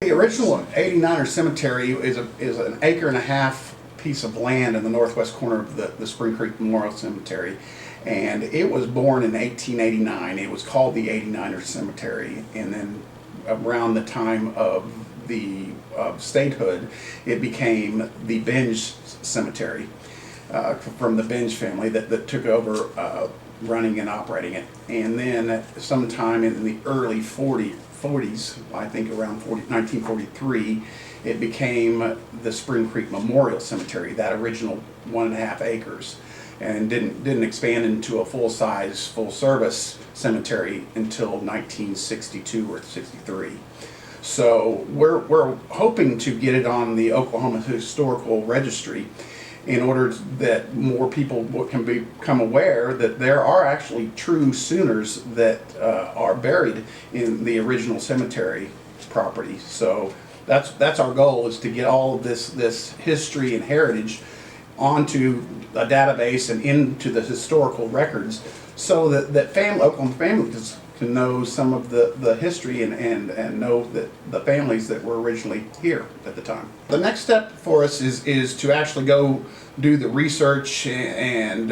The original 89er cemetery is an acre and a half piece of land in the northwest corner of the Spring Creek Memorial Cemetery, and it was born in 1889. It was called the 89er Cemetery, and then around the time of the statehood, it became the Binge Cemetery from the Binge family that took over running and operating it. And then sometime in the early 40s, I think around 1943, it became the Spring Creek Memorial Cemetery, that original 1.5 acres, and didn't expand into a full-size, full-service cemetery until 1962 or 63. So we're hoping to get it on the Oklahoma Historical Registry in order that more people can become aware that there are actually true Sooners that are buried in the original cemetery property. So that's our goal, is to get all of this history and heritage onto a database and into the historical records, so that Oklahoma families can know some of the history and know that the families that were originally here at the time. The next step for us is to actually go do the research and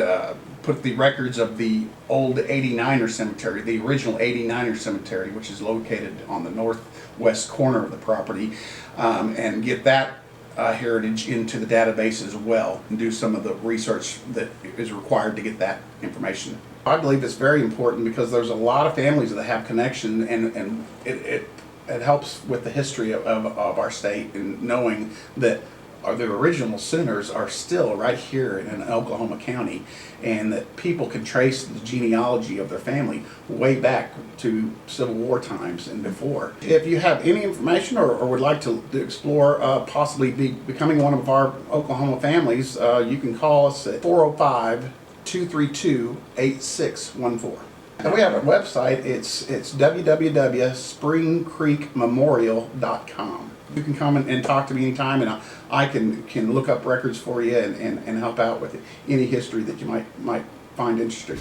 put the records of the old 89er cemetery, the original 89er cemetery, which is located on the northwest corner of the property, and get that heritage into the database as well, and do some of the research that is required to get that information. I believe it's very important because there's a lot of families that have connection, and it helps with the history of our state, and knowing that the original Sooners are still right here in Oklahoma County, and that people can trace the genealogy of their family way back to Civil War times and before. If you have any information or would like to explore possibly becoming one of our Oklahoma families, you can call us at 405-232-8614. And we have a website. It's www.springcreekmemorial.com. You can come and talk to me anytime, and I can look up records for you and help out with any history that you might find interesting.